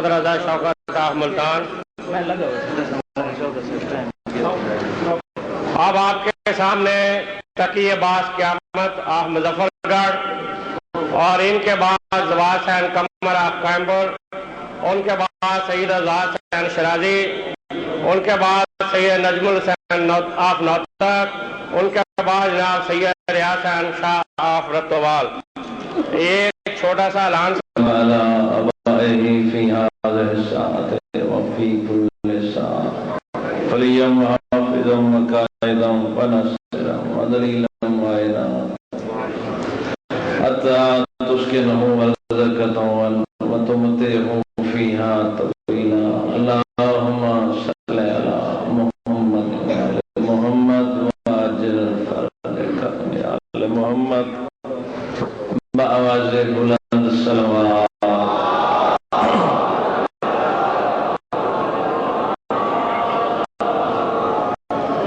मोहम्मद रजा Shaukat of Multan. अब आपके सामने तकी अब्बास क़यामत आफ मुजफ्फरगढ़ और इनके बाद ज़वाज हुसैन कमर आफ कैम्बर, उनके बाद सईद आज़ाद हुसैन शराजी, उनके बाद सैयद नजमुल हुसैन आफ नौतक, उनके बाद जनाब सैयद रियाज हुसैन शाह आफ रतोवाल। एक छोटा सा ऐलान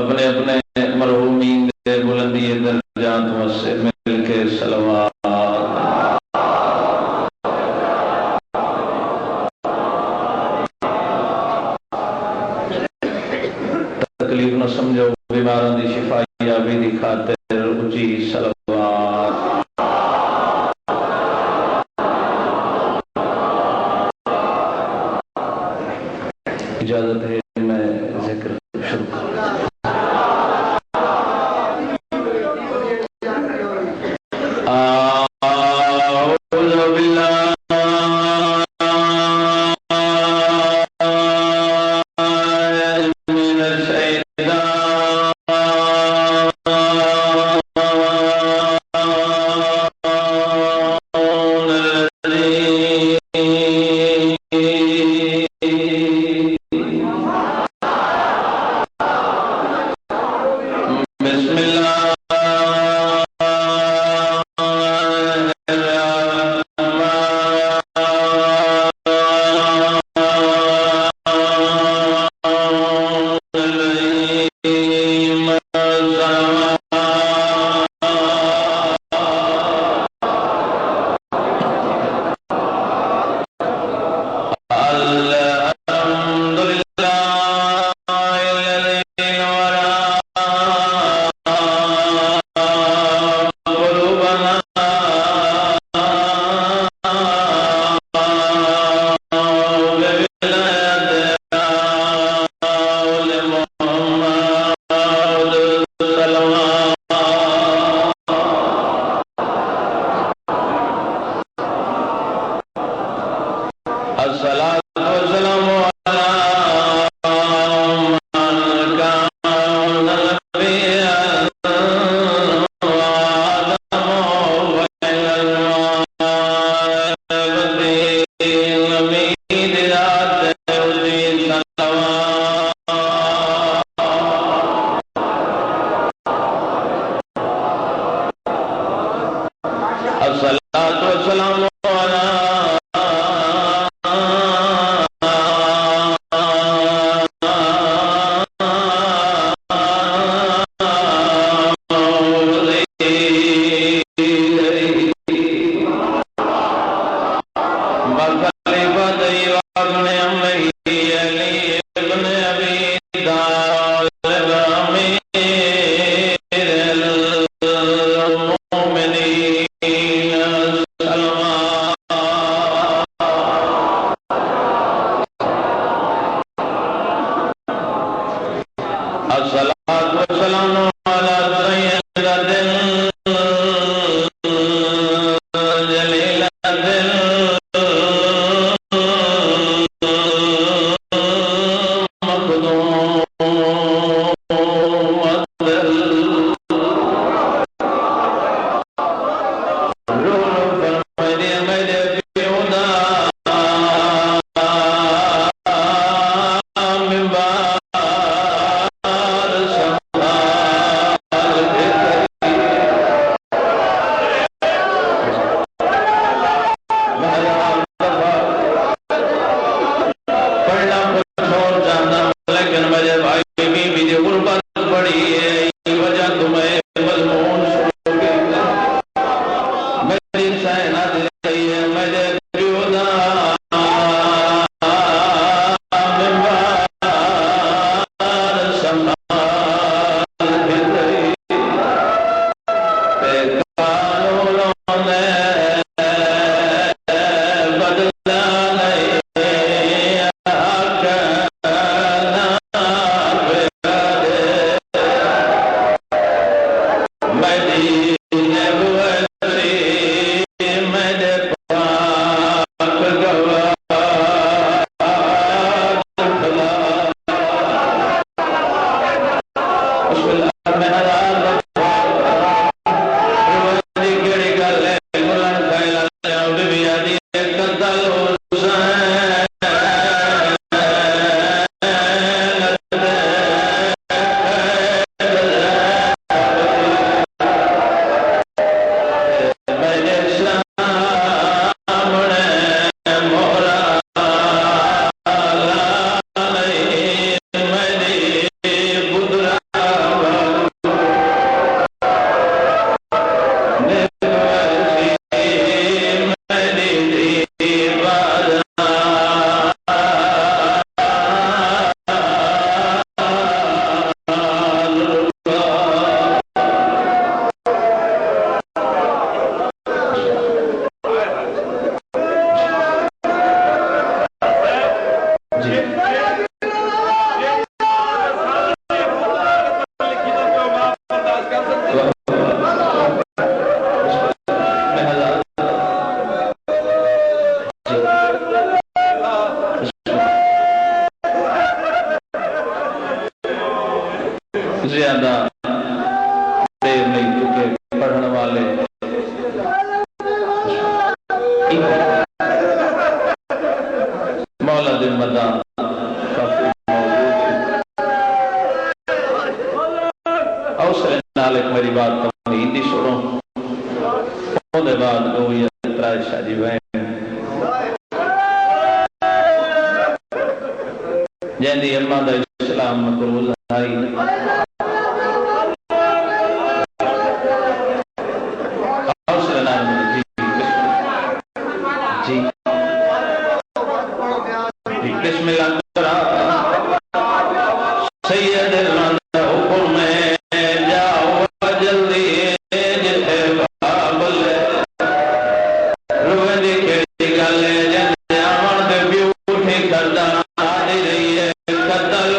अपने अपने मरहूमीन के बुलंदी दर्जात से मिल के सलवात। तकलीफ न समझो, बीमारों की शिफाई भी दिखाते उची सलवात। इजाजत है मैं जिक्र शुरू करूं। लेकिन ज्यादा देर नहीं, क्योंकि पढ़ने वाले मौला दिन मदा काफी हौसले नाल एक मेरी बात हिंदी सुनो, उसके बाद दो या त्रै शादी वह जैदी अम्मा का इस्लाम मकरूज आई हौसले नाल जी जी बिस्मिल्लाह सैयद हुक्म में जाओ जल्दी जिथे बाबल रुए दी खेड़ी गल जावन दे ब्यूटी करदा आई रही है कतल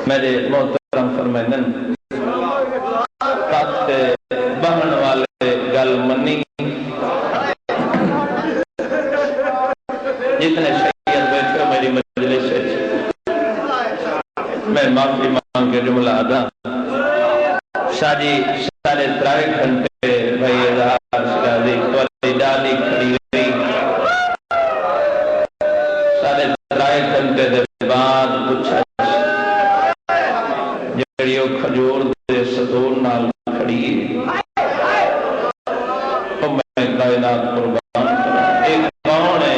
मेरे मोहतरम फरमाइंदन बहन वाले गल मनी जितने शहीद बैठे मेरी मजलिस मैं माफी मांग के जुमला अदा शादी साढ़े 3 घंटे भाई डाली खड़ी रही 3.5 घंटे के बाद पूछा खजूर दे सतूर नाल खड़ी तो मैं कायनात कुर्बान एक कौन है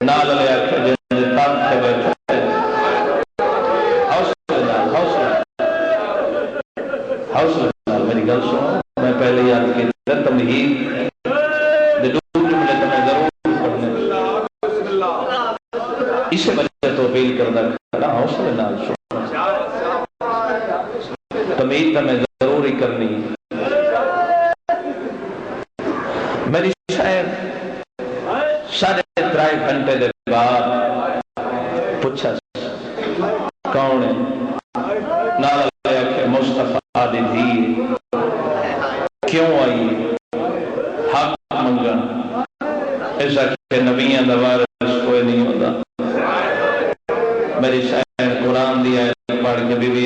नाल लिया हौसला मेरी गल सुनो, मैं पहले याद किया तमहीद इसे वजह तो अपील करना खड़ा हौसले नाल सुनो, तमीज तो मैं जरूरी करनी मेरी शायद 3.5 घंटे के बाद पूछा कौन है नाल मुस्तफा दी धी क्यों आई हक मंगन ऐसा के नबियां दा वारिस कोई नहीं होता। मेरी शायद कुरान दी आयत पढ़ के बीवी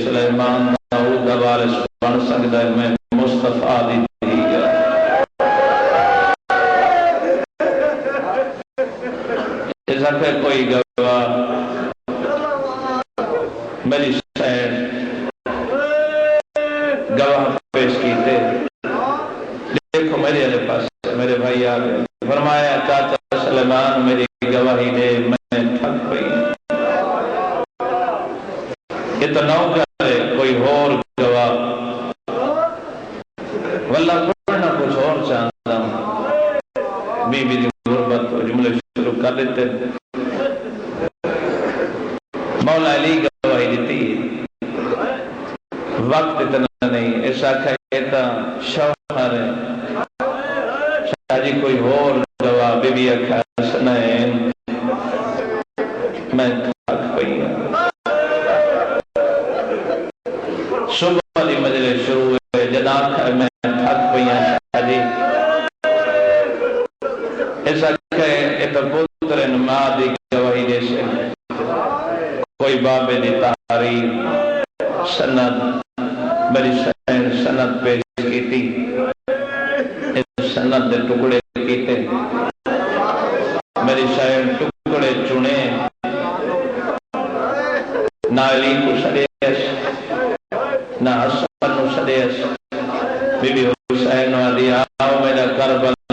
सुलेमान दाऊद दा वारिस बन सकता है, मैं मुस्तफा दी धी ऐसा के कोई गवाह मेरी शायद गवाह पेश कीते, देखो मेरे वाले पास मेरे भाई आ गए, फरमाया चाचा सुलेमान मेरी गवाही दे, मैं थक गई ये तो नौकर है कोई और गवाह वल्ला पढ़ना कुछ और चाहता हूं बीबी की गुर्बत जुमले शुरू कर देते। मौला अली गवाही दी वक्त इतना नहीं ऐसा कहता शौहर है शादी कोई और गवाह बीबी अखा सुनाए मैं थक पई सुबह की मजलिस शुरू हुए जदा मैं थक पई शादी ऐसा कहे तो पुत्र मां की गवाही जैसे कोई बाबे की तारीफ सनद मेरी सनद पेश की सनद के टुकड़े किए मेरी शायद टुकड़े चुने ना अली को छड़ेस ना हसन को छड़ेस बीबी हुसैन आदि आओ मेरा करबला